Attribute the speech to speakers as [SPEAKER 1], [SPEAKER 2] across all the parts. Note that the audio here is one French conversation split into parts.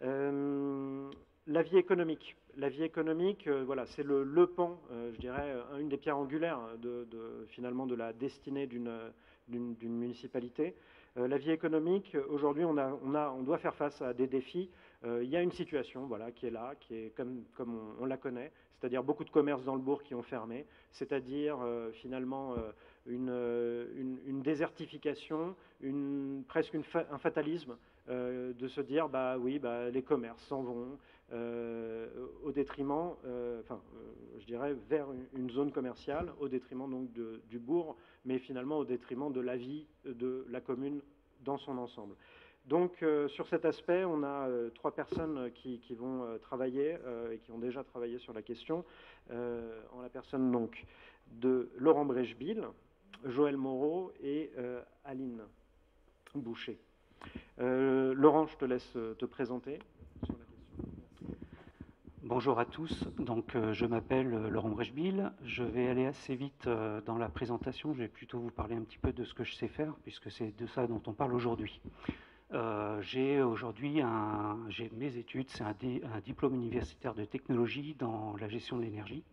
[SPEAKER 1] La vie économique. La vie économique, voilà, c'est le pan, je dirais, une des pierres angulaires finalement de la destinée d'une municipalité. La vie économique, aujourd'hui, on doit faire face à des défis. Il y a une situation voilà, qui est là, qui est comme on la connaît, c'est-à-dire beaucoup de commerces dans le bourg qui ont fermé, c'est-à-dire finalement une désertification, presque un fatalisme de se dire bah oui, bah, les commerces s'en vont au détriment, je dirais vers une zone commerciale, au détriment donc du bourg, mais finalement au détriment de la vie de la commune dans son ensemble. Donc sur cet aspect, on a 3 personnes qui vont travailler et qui ont déjà travaillé sur la question, en la personne donc de Laurent Brecheville, Joël Moreau et Aline Boucher. Laurent, je te laisse te présenter sur la question.
[SPEAKER 2] Bonjour à tous, donc je m'appelle Laurent Brecheville. Je vais aller assez vite dans la présentation, je vais plutôt vous parler un petit peu de ce que je sais faire, puisque c'est de ça dont on parle aujourd'hui. J'ai aujourd'hui mes études, c'est un diplôme universitaire de technologie dans la gestion de l'énergie.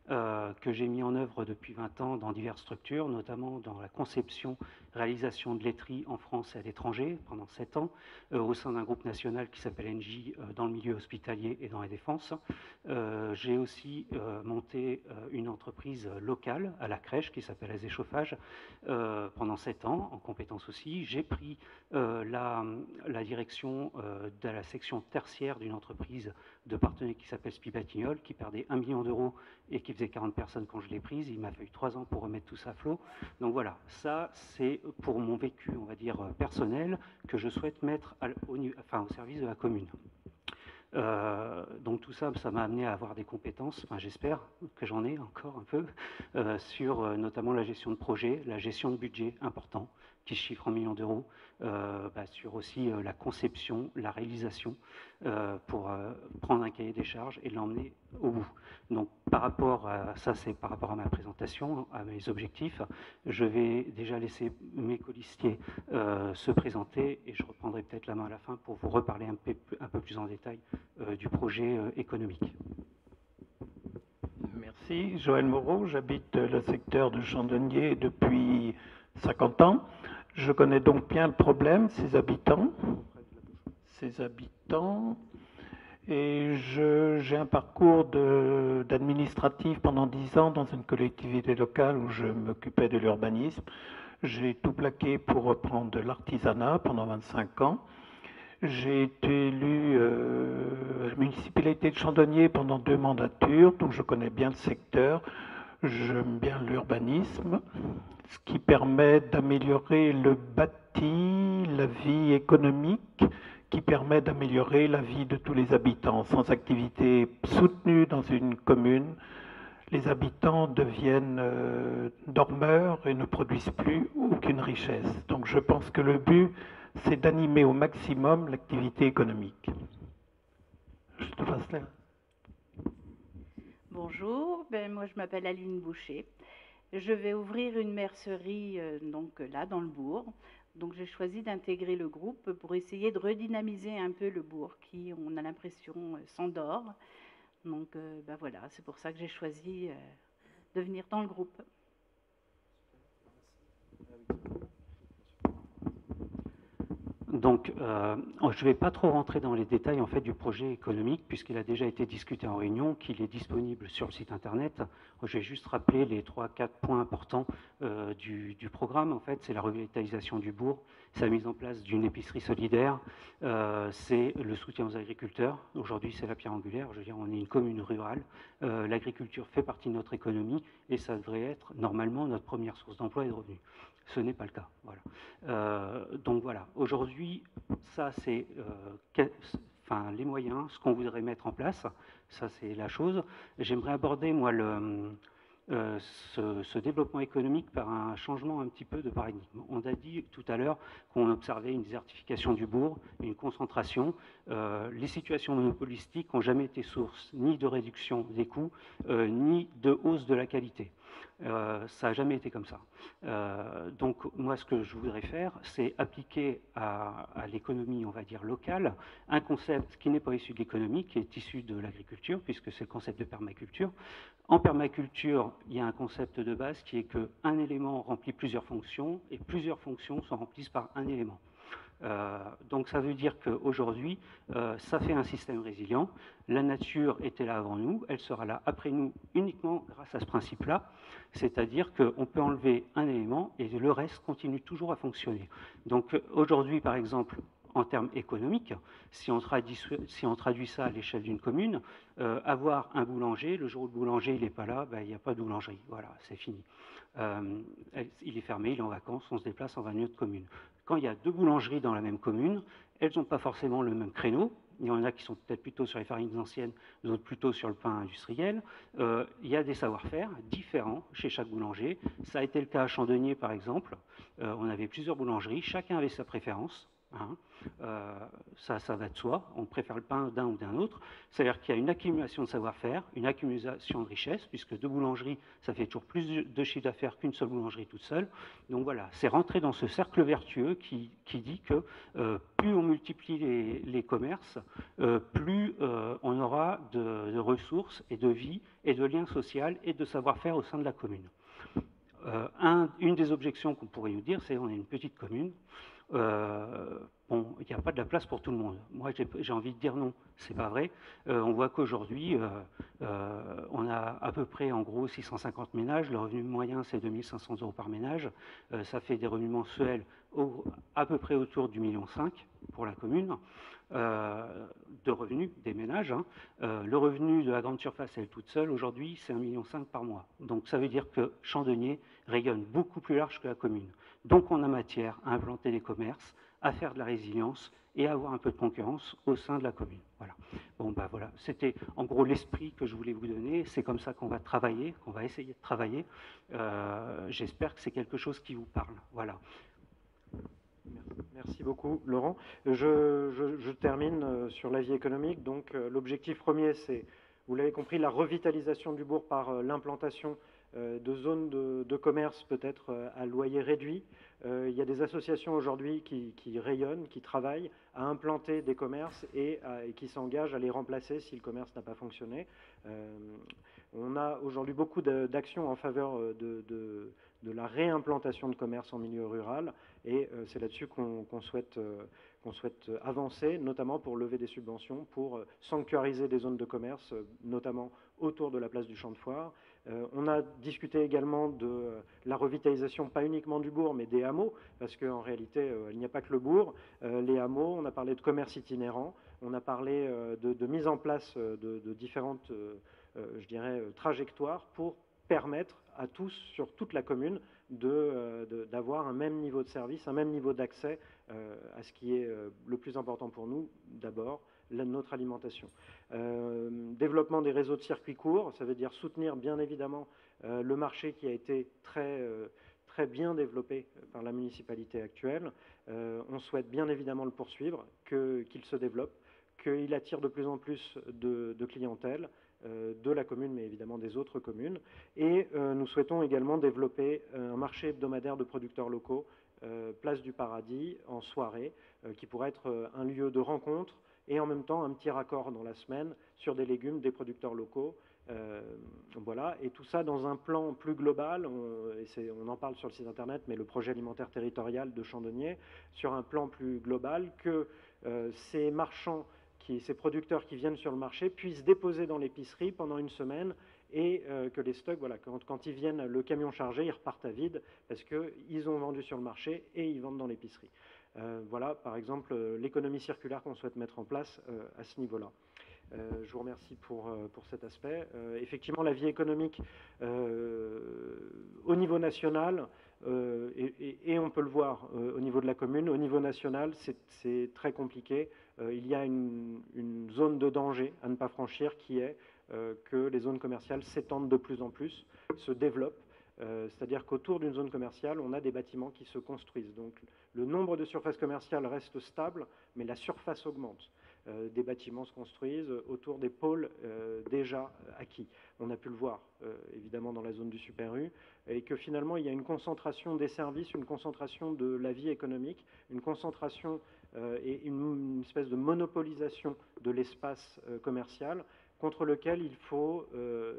[SPEAKER 2] Que j'ai mis en œuvre depuis 20 ans dans diverses structures, notamment dans la conception, réalisation de laiterie en France et à l'étranger pendant 7 ans, au sein d'un groupe national qui s'appelle ENGIE dans le milieu hospitalier et dans la défense. J'ai aussi monté une entreprise locale à la crèche qui s'appelle AZ Chauffage pendant 7 ans, en compétences aussi. J'ai pris la direction de la section tertiaire d'une entreprise de Parthenay qui s'appelle Spibatignolles, qui perdait 1 million d'euros et qui faisait 40 personnes quand je l'ai prise. Il m'a fallu 3 ans pour remettre tout ça à flot. Donc voilà, ça c'est pour mon vécu, on va dire, personnel, que je souhaite mettre au service de la commune. Donc tout ça, ça m'a amené à avoir des compétences, enfin j'espère que j'en ai encore un peu, sur notamment la gestion de projet, la gestion de budget important, qui se chiffre en millions d'euros, sur aussi la conception, la réalisation, pour prendre un cahier des charges et l'emmener au bout. Donc par rapport à ça, c'est par rapport à ma présentation, à mes objectifs. Je vais déjà laisser mes colistiers se présenter et je reprendrai peut-être la main à la fin pour vous reparler un peu plus en détail du projet économique.
[SPEAKER 3] Merci. Joël Moreau, j'habite le secteur de Chandonnier depuis 50 ans. Je connais donc bien le problème, ses habitants. Et j'ai un parcours d'administratif pendant 10 ans dans une collectivité locale où je m'occupais de l'urbanisme. J'ai tout plaqué pour reprendre de l'artisanat pendant 25 ans. J'ai été élu à la municipalité de Chandonnier pendant 2 mandatures, donc je connais bien le secteur. J'aime bien l'urbanisme, ce qui permet d'améliorer le bâti, la vie économique, qui permet d'améliorer la vie de tous les habitants. Sans activité soutenue dans une commune, les habitants deviennent dormeurs et ne produisent plus aucune richesse. Donc je pense que le but, c'est d'animer au maximum l'activité économique. Je te passe là.
[SPEAKER 4] Bonjour, moi je m'appelle Aline Boucher. Je vais ouvrir une mercerie donc là dans le bourg. Donc j'ai choisi d'intégrer le groupe pour essayer de redynamiser un peu le bourg qui, on a l'impression, s'endort. Donc voilà, c'est pour ça que j'ai choisi de venir dans le groupe.
[SPEAKER 2] Donc, je ne vais pas trop rentrer dans les détails en fait, du projet économique, puisqu'il a déjà été discuté en réunion, qu'il est disponible sur le site internet. Je vais juste rappeler les 3-4 points importants du programme. En fait, c'est la revitalisation du bourg, c'est la mise en place d'une épicerie solidaire, c'est le soutien aux agriculteurs. Aujourd'hui, c'est la pierre angulaire. Je veux dire, on est une commune rurale. L'agriculture fait partie de notre économie et ça devrait être normalement notre première source d'emploi et de revenus. Ce n'est pas le cas. Voilà. Donc voilà, aujourd'hui, ça c'est les moyens, ce qu'on voudrait mettre en place, ça c'est la chose. J'aimerais aborder moi ce développement économique par un changement un petit peu de paradigme. On a dit tout à l'heure qu'on observait une désertification du bourg, une concentration. Les situations monopolistiques n'ont jamais été source ni de réduction des coûts, ni de hausse de la qualité. Ça n'a jamais été comme ça. Donc moi, ce que je voudrais faire, c'est appliquer à l'économie, on va dire, locale, un concept qui n'est pas issu de l'économie, qui est issu de l'agriculture, puisque c'est le concept de permaculture. En permaculture, il y a un concept de base qui est qu'un élément remplit plusieurs fonctions, et plusieurs fonctions sont remplies par un élément. Donc ça veut dire qu'aujourd'hui, ça fait un système résilient. La nature était là avant nous, elle sera là après nous uniquement grâce à ce principe-là. C'est-à-dire qu'on peut enlever un élément et le reste continue toujours à fonctionner. Donc aujourd'hui, par exemple, en termes économiques, si on traduit ça à l'échelle d'une commune, avoir un boulanger, le jour où le boulanger il n'est pas là, ben, il n'y a pas de boulangerie. Voilà, c'est fini. Il est fermé, il est en vacances, on se déplace, on va à une autre commune. Quand il y a deux boulangeries dans la même commune, elles n'ont pas forcément le même créneau. Il y en a qui sont peut-être plutôt sur les farines anciennes, d'autres plutôt sur le pain industriel. Il y a des savoir-faire différents chez chaque boulanger. Ça a été le cas à Chandonnier, par exemple. On avait plusieurs boulangeries, chacun avait sa préférence. Ça va de soi, on préfère le pain d'un ou d'un autre. C'est-à-dire qu'il y a une accumulation de savoir-faire, une accumulation de richesse, puisque deux boulangeries, ça fait toujours plus de chiffre d'affaires qu'une seule boulangerie toute seule. Donc voilà, c'est rentrer dans ce cercle vertueux qui dit que plus on multiplie les commerces, plus on aura de ressources et de vie et de liens sociaux et de savoir-faire au sein de la commune. Une des objections qu'on pourrait nous dire, c'est qu'on est une petite commune. Bon, il n'y a pas de la place pour tout le monde. Moi, j'ai envie de dire non, c'est pas vrai. On voit qu'aujourd'hui, on a à peu près, en gros, 650 ménages. Le revenu moyen, c'est 2 500 € par ménage. Ça fait des revenus mensuels à peu près autour du 1,5 million pour la commune, de revenus des ménages. Hein. Le revenu de la grande surface, elle toute seule, aujourd'hui, c'est 1,5 million par mois. Donc, ça veut dire que Chandonnier rayonne beaucoup plus large que la commune. Donc on a matière à implanter des commerces, à faire de la résilience et à avoir un peu de concurrence au sein de la commune. Voilà. Bon, ben voilà, c'était en gros l'esprit que je voulais vous donner. C'est comme ça qu'on va travailler, qu'on va essayer de travailler. J'espère que c'est quelque chose qui vous parle. Voilà.
[SPEAKER 1] Merci beaucoup, Laurent. Je termine sur la vie économique. Donc l'objectif premier, c'est, vous l'avez compris, la revitalisation du bourg par l'implantation de zones de commerce peut-être à loyer réduit. Il y a des associations aujourd'hui qui rayonnent, qui travaillent à implanter des commerces et qui s'engagent à les remplacer si le commerce n'a pas fonctionné. On a aujourd'hui beaucoup d'actions en faveur de la réimplantation de commerce en milieu rural et c'est là-dessus qu'on souhaite avancer, notamment pour lever des subventions, pour sanctuariser des zones de commerce, notamment autour de la place du Champ de Foire. On a discuté également de la revitalisation, pas uniquement du bourg, mais des hameaux, parce qu'en réalité, il n'y a pas que le bourg. Les hameaux, on a parlé de commerce itinérant, on a parlé de mise en place de différentes, je dirais, trajectoires pour permettre à tous, sur toute la commune, d'avoir un même niveau de service, un même niveau d'accès à ce qui est le plus important pour nous, d'abord, notre alimentation. Développement des réseaux de circuits courts, ça veut dire soutenir bien évidemment le marché qui a été très bien développé par la municipalité actuelle. On souhaite bien évidemment le poursuivre, qu'il se développe, qu'il attire de plus en plus de clientèle, de la commune, mais évidemment des autres communes. Et nous souhaitons également développer un marché hebdomadaire de producteurs locaux, place du Paradis, en soirée, qui pourrait être un lieu de rencontre et en même temps un petit raccord dans la semaine sur des légumes des producteurs locaux. Voilà, et tout ça dans un plan plus global, on en parle sur le site internet, mais le projet alimentaire territorial de Chandonnier, sur un plan plus global, que ces marchands, ces producteurs qui viennent sur le marché puissent déposer dans l'épicerie pendant une semaine et que les stocks, voilà, quand ils viennent, le camion chargé, ils repartent à vide parce qu'ils ont vendu sur le marché et ils vendent dans l'épicerie. Voilà, par exemple, l'économie circulaire qu'on souhaite mettre en place à ce niveau-là. Je vous remercie pour cet aspect. Effectivement, la vie économique au niveau national, et on peut le voir au niveau de la commune, au niveau national, c'est très compliqué. Il y a une zone de danger à ne pas franchir qui est que les zones commerciales s'étendent de plus en plus, se développent. C'est-à-dire qu'autour d'une zone commerciale, on a des bâtiments qui se construisent. Donc le nombre de surfaces commerciales reste stable, mais la surface augmente. des bâtiments se construisent autour des pôles déjà acquis. On a pu le voir évidemment dans la zone du Super U, et que finalement il y a une concentration des services, une concentration de la vie économique, une concentration et une espèce de monopolisation de l'espace commercial contre lequel il faut,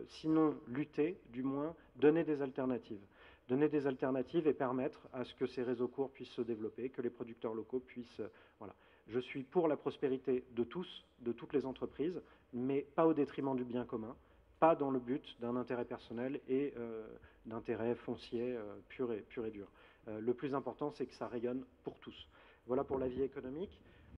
[SPEAKER 1] sinon lutter, du moins donner des alternatives. Donner des alternatives et permettre à ce que ces réseaux courts puissent se développer, que les producteurs locaux puissent... voilà. Je suis pour la prospérité de tous, de toutes les entreprises, mais pas au détriment du bien commun, pas dans le but d'un intérêt personnel et d'intérêt foncier pur et dur. Le plus important, c'est que ça rayonne pour tous. Voilà pour la vie économique.